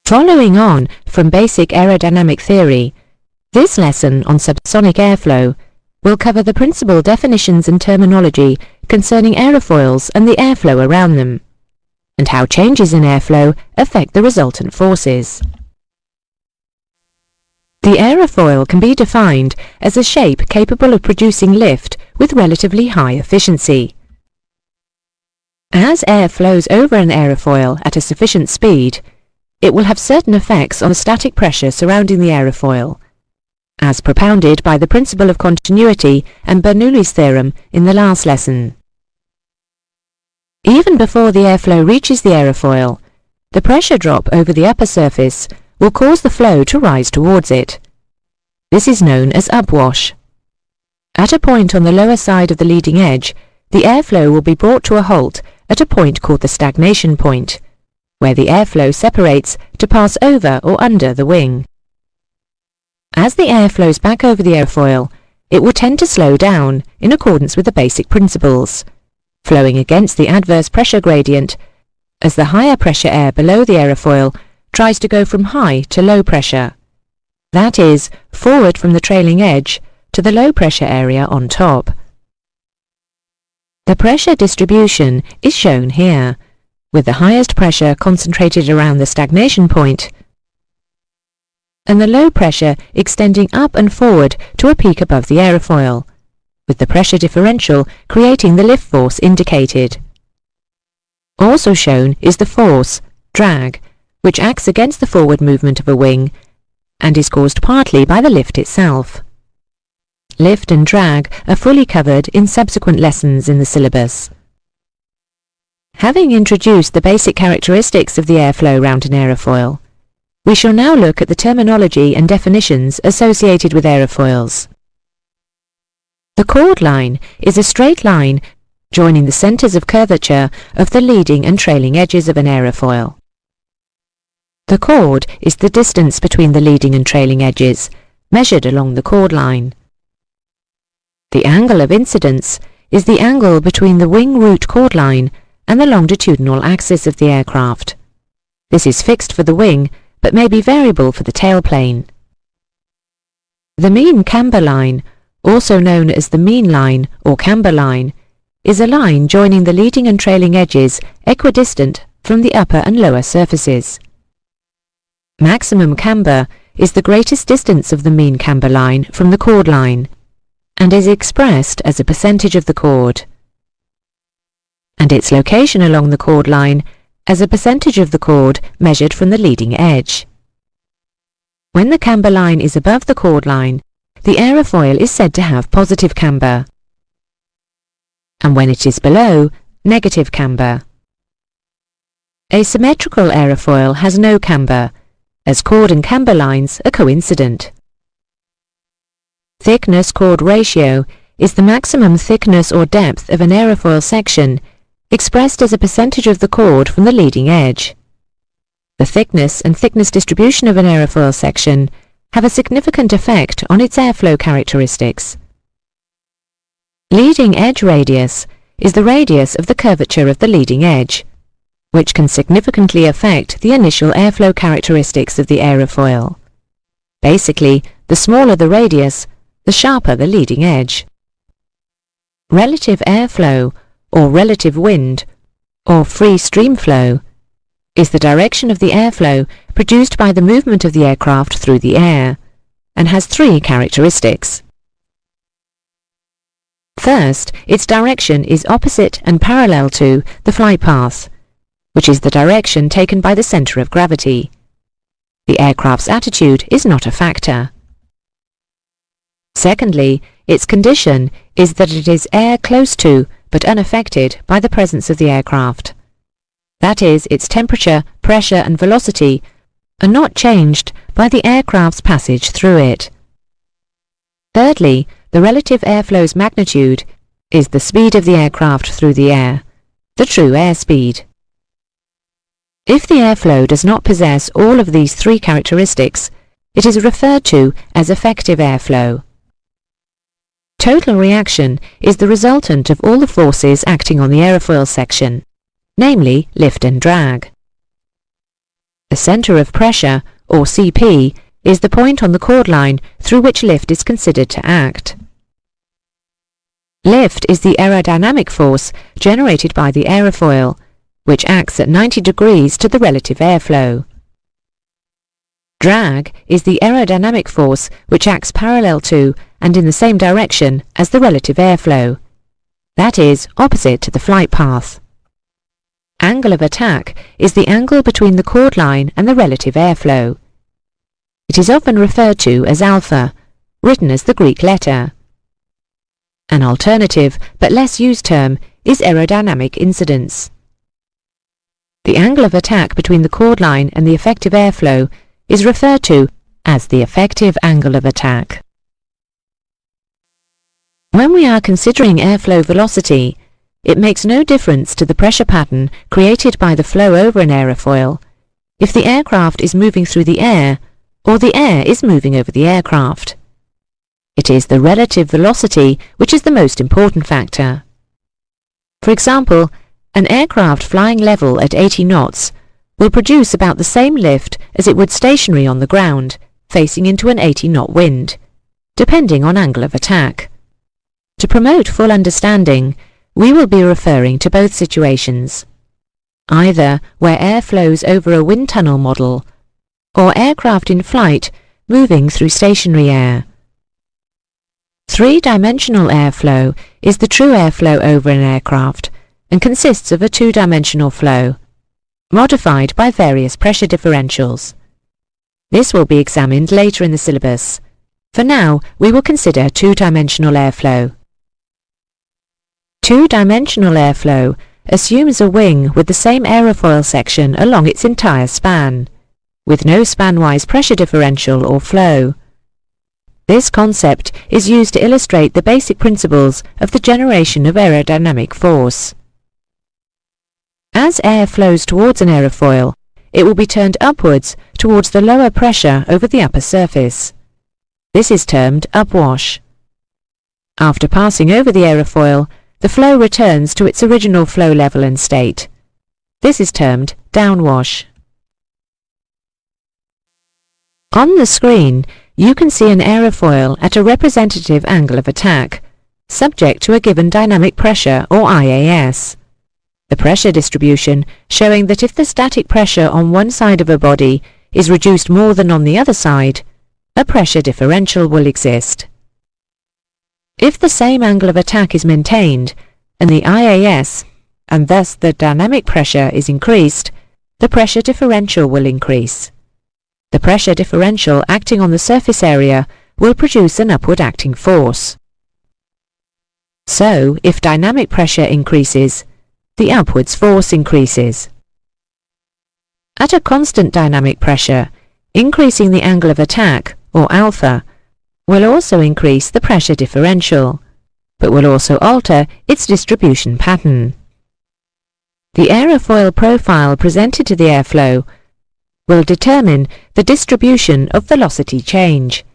Following on from basic aerodynamic theory, this lesson on subsonic airflow will cover the principal definitions and terminology concerning aerofoils and the airflow around them, and how changes in airflow affect the resultant forces. The aerofoil can be defined as a shape capable of producing lift with relatively high efficiency. As air flows over an aerofoil at a sufficient speed, it will have certain effects on the static pressure surrounding the aerofoil, as propounded by the principle of continuity and Bernoulli's theorem in the last lesson. Even before the airflow reaches the aerofoil, the pressure drop over the upper surface will cause the flow to rise towards it. This is known as upwash. At a point on the lower side of the leading edge, the airflow will be brought to a halt at a point called the stagnation point, where the airflow separates to pass over or under the wing. As the air flows back over the airfoil, it will tend to slow down in accordance with the basic principles, flowing against the adverse pressure gradient as the higher pressure air below the aerofoil tries to go from high to low pressure, that is, forward from the trailing edge to the low pressure area on top. The pressure distribution is shown here, with the highest pressure concentrated around the stagnation point, and the low pressure extending up and forward to a peak above the aerofoil, with the pressure differential creating the lift force indicated. Also shown is the force, drag, which acts against the forward movement of a wing and is caused partly by the lift itself. Lift and drag are fully covered in subsequent lessons in the syllabus. Having introduced the basic characteristics of the airflow round an aerofoil, we shall now look at the terminology and definitions associated with aerofoils. The chord line is a straight line joining the centres of curvature of the leading and trailing edges of an aerofoil. The chord is the distance between the leading and trailing edges, measured along the chord line. The angle of incidence is the angle between the wing root chord line and the longitudinal axis of the aircraft. This is fixed for the wing, but may be variable for the tailplane. The mean camber line, also known as the mean line or camber line, is a line joining the leading and trailing edges equidistant from the upper and lower surfaces. Maximum camber is the greatest distance of the mean camber line from the chord line, and is expressed as a percentage of the chord, and its location along the chord line as a percentage of the chord measured from the leading edge. When the camber line is above the chord line, the aerofoil is said to have positive camber, and when it is below, negative camber. A symmetrical aerofoil has no camber, as chord and camber lines are coincident. Thickness-chord ratio is the maximum thickness or depth of an aerofoil section, expressed as a percentage of the chord from the leading edge. The thickness and thickness distribution of an aerofoil section have a significant effect on its airflow characteristics. Leading edge radius is the radius of the curvature of the leading edge, which can significantly affect the initial airflow characteristics of the aerofoil. Basically, the smaller the radius, the sharper the leading edge. Relative airflow, or relative wind, or free stream flow, is the direction of the airflow produced by the movement of the aircraft through the air, and has three characteristics. First, its direction is opposite and parallel to the flight path, which is the direction taken by the centre of gravity. The aircraft's attitude is not a factor. Secondly, its condition is that it is air close to but unaffected by the presence of the aircraft. That is, its temperature, pressure and velocity are not changed by the aircraft's passage through it. Thirdly, the relative airflow's magnitude is the speed of the aircraft through the air, the true airspeed. If the airflow does not possess all of these three characteristics, it is referred to as effective airflow. Total reaction is the resultant of all the forces acting on the aerofoil section, namely lift and drag. The centre of pressure, or CP, is the point on the chord line through which lift is considered to act. Lift is the aerodynamic force generated by the aerofoil, which acts at 90 degrees to the relative airflow. Drag is the aerodynamic force which acts parallel to and in the same direction as the relative airflow, that is, opposite to the flight path. Angle of attack is the angle between the chord line and the relative airflow. It is often referred to as alpha, written as the Greek letter. An alternative, but less used term, is aerodynamic incidence. The angle of attack between the chord line and the effective airflow is referred to as the effective angle of attack. When we are considering airflow velocity, it makes no difference to the pressure pattern created by the flow over an aerofoil if the aircraft is moving through the air or the air is moving over the aircraft. It is the relative velocity which is the most important factor. For example, an aircraft flying level at 80 knots will produce about the same lift as it would stationary on the ground, facing into an 80-knot wind, depending on angle of attack. To promote full understanding, we will be referring to both situations, either where air flows over a wind tunnel model, or aircraft in flight moving through stationary air. Three-dimensional airflow is the true airflow over an aircraft and consists of a two-dimensional flow, modified by various pressure differentials. This will be examined later in the syllabus. For now, we will consider two-dimensional airflow. Two-dimensional airflow assumes a wing with the same aerofoil section along its entire span, with no span-wise pressure differential or flow. This concept is used to illustrate the basic principles of the generation of aerodynamic force. As air flows towards an aerofoil, it will be turned upwards towards the lower pressure over the upper surface. This is termed upwash. After passing over the aerofoil, the flow returns to its original flow level and state. This is termed downwash. On the screen, you can see an aerofoil at a representative angle of attack, subject to a given dynamic pressure or IAS. The pressure distribution showing that if the static pressure on one side of a body is reduced more than on the other side, a pressure differential will exist. If the same angle of attack is maintained, and the IAS, and thus the dynamic pressure, is increased, the pressure differential will increase. The pressure differential acting on the surface area will produce an upward acting force. So, if dynamic pressure increases, the upwards force increases. At a constant dynamic pressure, increasing the angle of attack, or alpha, will also increase the pressure differential, but will also alter its distribution pattern. The aerofoil profile presented to the airflow will determine the distribution of velocity change,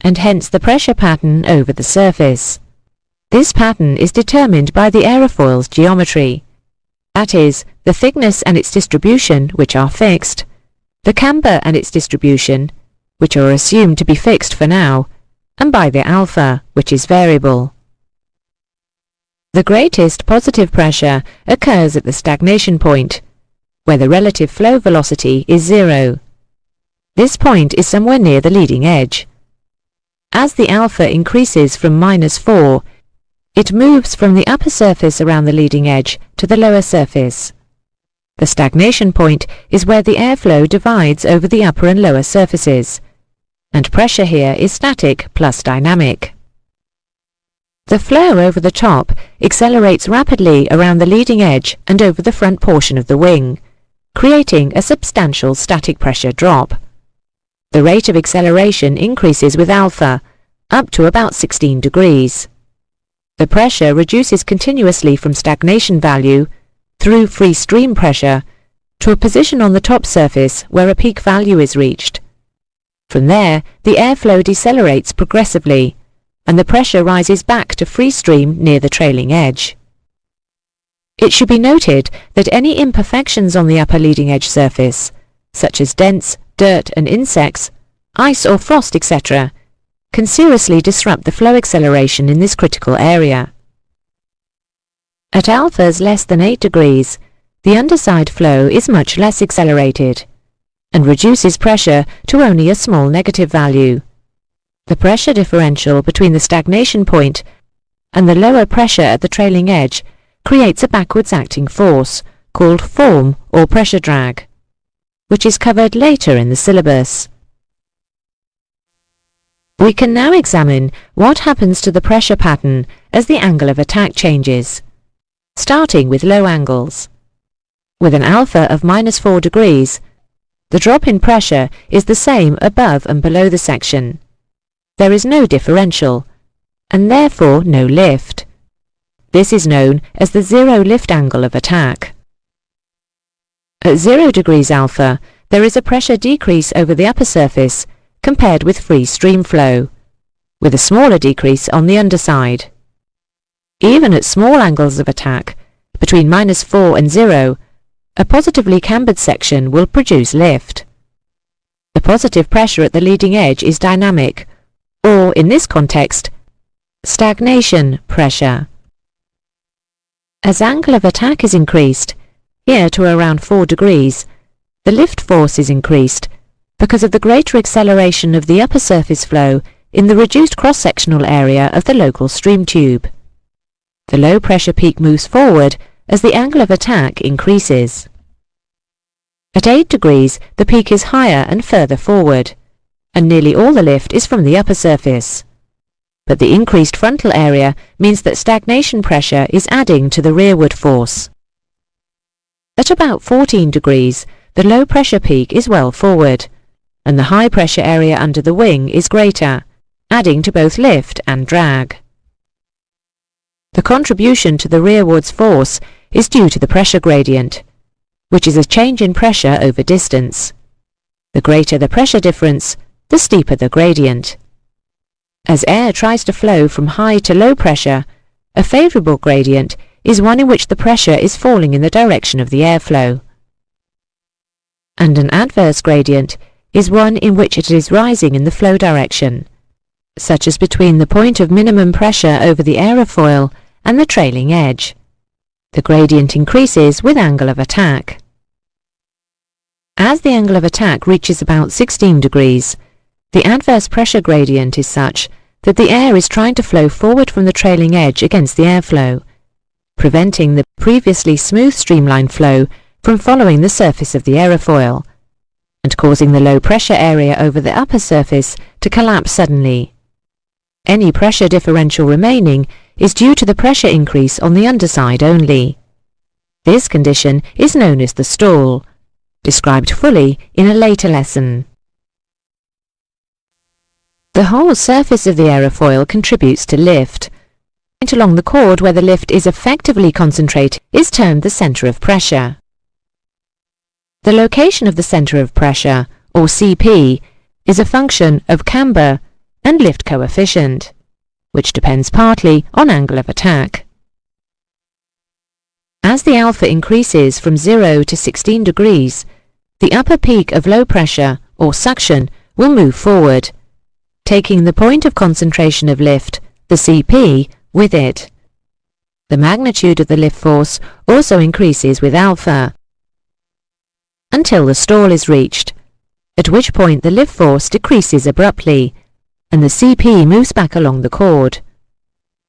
and hence the pressure pattern over the surface. This pattern is determined by the aerofoil's geometry, that is, the thickness and its distribution, which are fixed, the camber and its distribution, which are assumed to be fixed for now, and by the alpha, which is variable. The greatest positive pressure occurs at the stagnation point, where the relative flow velocity is 0. This point is somewhere near the leading edge. As the alpha increases from -4, it moves from the upper surface around the leading edge to the lower surface. The stagnation point is where the airflow divides over the upper and lower surfaces, and pressure here is static plus dynamic. The flow over the top accelerates rapidly around the leading edge and over the front portion of the wing, creating a substantial static pressure drop. The rate of acceleration increases with alpha, up to about 16 degrees. The pressure reduces continuously from stagnation value, through free stream pressure, to a position on the top surface where a peak value is reached. From there, the airflow decelerates progressively, and the pressure rises back to free stream near the trailing edge. It should be noted that any imperfections on the upper leading edge surface, such as dents, dirt and insects, ice or frost, etc., can seriously disrupt the flow acceleration in this critical area. At alphas less than 8 degrees, the underside flow is much less accelerated and reduces pressure to only a small negative value. The pressure differential between the stagnation point and the lower pressure at the trailing edge creates a backwards acting force called form or pressure drag, which is covered later in the syllabus. We can now examine what happens to the pressure pattern as the angle of attack changes, starting with low angles. With an alpha of -4 degrees, the drop in pressure is the same above and below the section. There is no differential, and therefore no lift. This is known as the zero lift angle of attack. At 0 degrees alpha, there is a pressure decrease over the upper surface compared with free stream flow, with a smaller decrease on the underside. Even at small angles of attack, between -4 and 0, a positively cambered section will produce lift. The positive pressure at the leading edge is dynamic, or in this context, stagnation pressure. As angle of attack is increased, here to around 4 degrees, the lift force is increased because of the greater acceleration of the upper surface flow in the reduced cross-sectional area of the local stream tube. The low pressure peak moves forward as the angle of attack increases. At 8 degrees, the peak is higher and further forward, and nearly all the lift is from the upper surface. But the increased frontal area means that stagnation pressure is adding to the rearward force. At about 14 degrees, the low pressure peak is well forward, and the high pressure area under the wing is greater, adding to both lift and drag. The contribution to the rearwards force is due to the pressure gradient, which is a change in pressure over distance. The greater the pressure difference, the steeper the gradient. As air tries to flow from high to low pressure, a favourable gradient is one in which the pressure is falling in the direction of the airflow. And an adverse gradient is one in which it is rising in the flow direction, such as between the point of minimum pressure over the aerofoil and the trailing edge. The gradient increases with angle of attack. As the angle of attack reaches about 16 degrees, the adverse pressure gradient is such that the air is trying to flow forward from the trailing edge against the airflow, preventing the previously smooth streamline flow from following the surface of the aerofoil, and causing the low pressure area over the upper surface to collapse suddenly. Any pressure differential remaining is due to the pressure increase on the underside only. This condition is known as the stall, described fully in a later lesson. The whole surface of the aerofoil contributes to lift. The point along the chord where the lift is effectively concentrated is termed the centre of pressure. The location of the centre of pressure, or CP, is a function of camber and lift coefficient, which depends partly on angle of attack. As the alpha increases from 0 to 16 degrees, the upper peak of low pressure, or suction, will move forward, taking the point of concentration of lift, the CP, with it. The magnitude of the lift force also increases with alpha, until the stall is reached, at which point the lift force decreases abruptly, and the CP moves back along the chord.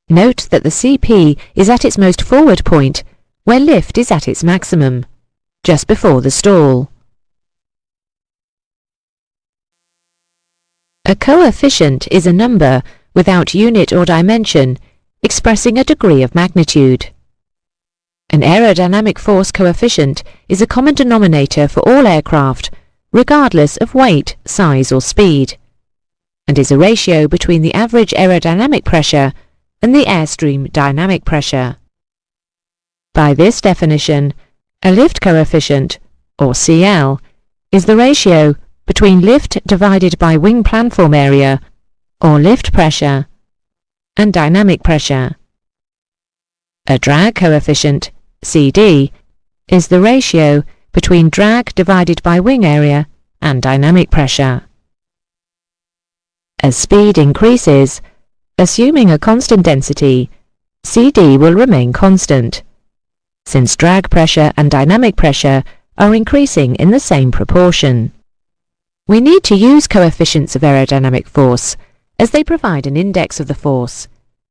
Note that the CP is at its most forward point, where lift is at its maximum, just before the stall. A coefficient is a number, without unit or dimension, expressing a degree of magnitude. An aerodynamic force coefficient is a common denominator for all aircraft, regardless of weight, size or speed, and is a ratio between the average aerodynamic pressure and the airstream dynamic pressure. By this definition, a lift coefficient, or CL, is the ratio between lift divided by wing planform area, or lift pressure, and dynamic pressure. A drag coefficient, CD, is the ratio between drag divided by wing area and dynamic pressure. As speed increases, assuming a constant density, CD will remain constant, since drag pressure and dynamic pressure are increasing in the same proportion. We need to use coefficients of aerodynamic force, as they provide an index of the force,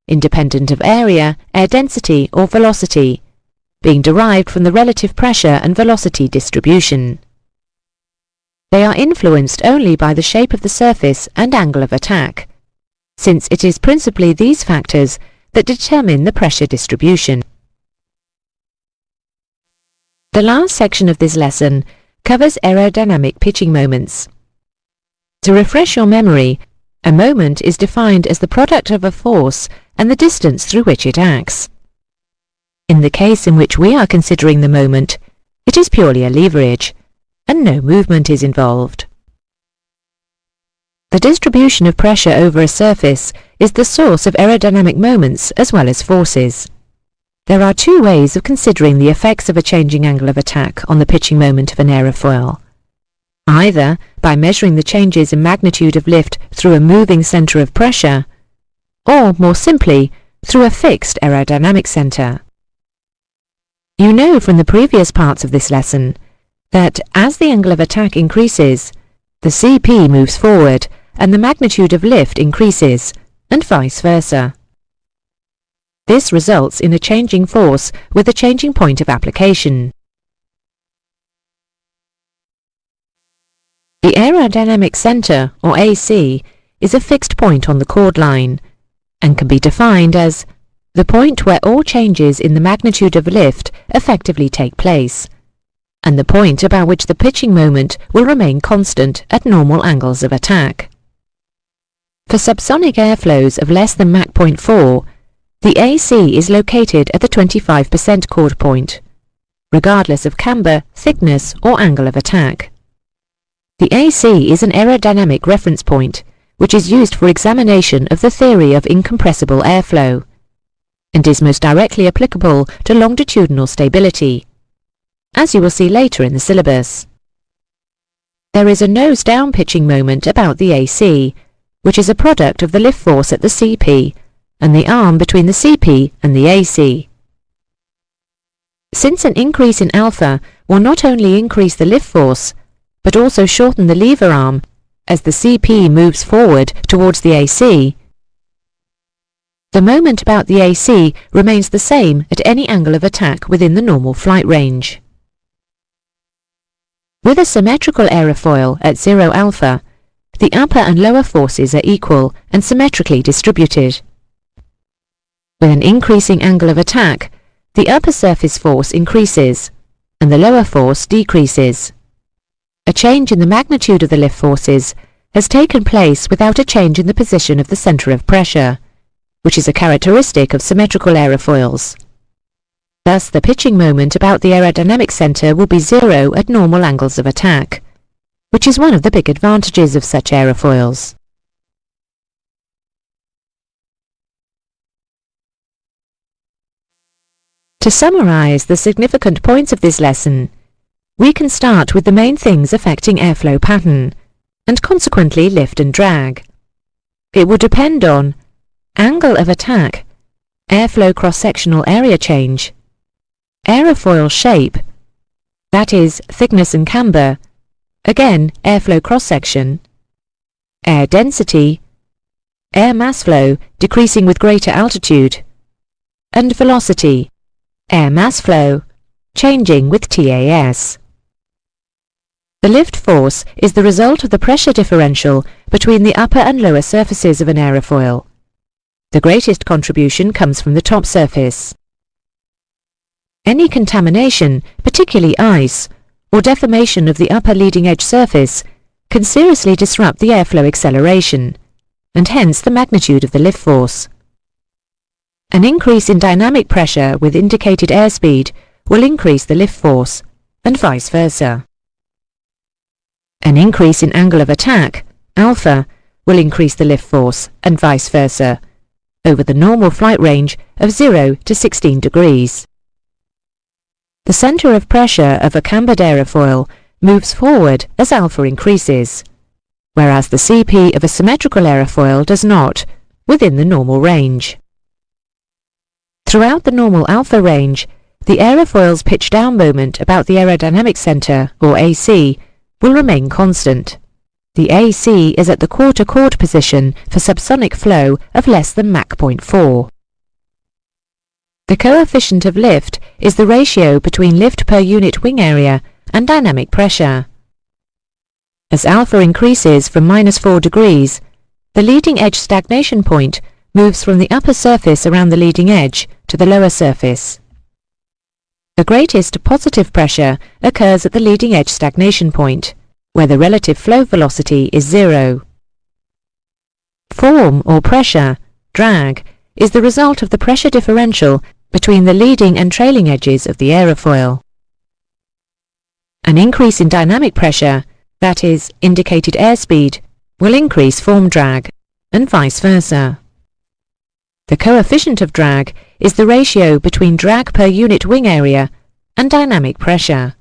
independent of area, air density or velocity, being derived from the relative pressure and velocity distribution. They are influenced only by the shape of the surface and angle of attack, since it is principally these factors that determine the pressure distribution. The last section of this lesson covers aerodynamic pitching moments. To refresh your memory, a moment is defined as the product of a force and the distance through which it acts. In the case in which we are considering the moment, it is purely a leverage, and no movement is involved. The distribution of pressure over a surface is the source of aerodynamic moments as well as forces. There are two ways of considering the effects of a changing angle of attack on the pitching moment of an aerofoil. Either by measuring the changes in magnitude of lift through a moving centre of pressure, or more simply, through a fixed aerodynamic centre. You know from the previous parts of this lesson that as the angle of attack increases, the CP moves forward and the magnitude of lift increases, and vice versa. This results in a changing force with a changing point of application. The aerodynamic centre, or AC, is a fixed point on the chord line, and can be defined as the point where all changes in the magnitude of lift effectively take place, and the point about which the pitching moment will remain constant at normal angles of attack. For subsonic airflows of less than Mach 0.4, the AC is located at the 25% chord point, regardless of camber, thickness or angle of attack. The AC is an aerodynamic reference point, which is used for examination of the theory of incompressible airflow, and is most directly applicable to longitudinal stability, as you will see later in the syllabus. There is a nose-down pitching moment about the AC, which is a product of the lift force at the CP and the arm between the CP and the AC. Since an increase in alpha will not only increase the lift force, but also shorten the lever arm as the CP moves forward towards the AC, the moment about the AC remains the same at any angle of attack within the normal flight range. With a symmetrical aerofoil at 0 alpha, the upper and lower forces are equal and symmetrically distributed. With an increasing angle of attack, the upper surface force increases and the lower force decreases. A change in the magnitude of the lift forces has taken place without a change in the position of the centre of pressure, which is a characteristic of symmetrical aerofoils. Thus, the pitching moment about the aerodynamic centre will be 0 at normal angles of attack, which is one of the big advantages of such aerofoils. To summarise the significant points of this lesson, we can start with the main things affecting airflow pattern, and consequently lift and drag. It will depend on angle of attack, airflow cross-sectional area change, aerofoil shape, that is, thickness and camber, again, airflow cross-section, air density, air mass flow decreasing with greater altitude, and velocity, air mass flow, changing with TAS. The lift force is the result of the pressure differential between the upper and lower surfaces of an aerofoil. The greatest contribution comes from the top surface. Any contamination, particularly ice, or deformation of the upper leading edge surface can seriously disrupt the airflow acceleration, and hence the magnitude of the lift force. An increase in dynamic pressure with indicated airspeed will increase the lift force, and vice versa. An increase in angle of attack, alpha, will increase the lift force, and vice versa, over the normal flight range of 0 to 16 degrees. The center of pressure of a cambered aerofoil moves forward as alpha increases, whereas the CP of a symmetrical aerofoil does not, within the normal range. Throughout the normal alpha range, the aerofoil's pitch-down moment about the aerodynamic center, or AC, will remain constant. The AC is at the quarter chord position for subsonic flow of less than Mach 0.4. The coefficient of lift is the ratio between lift per unit wing area and dynamic pressure. As alpha increases from -4 degrees, the leading edge stagnation point moves from the upper surface around the leading edge to the lower surface. The greatest positive pressure occurs at the leading edge stagnation point, where the relative flow velocity is 0. Form or pressure, drag, is the result of the pressure differential between the leading and trailing edges of the aerofoil. An increase in dynamic pressure, that is, indicated airspeed, will increase form drag, and vice versa. The coefficient of drag is the ratio between drag per unit wing area and dynamic pressure.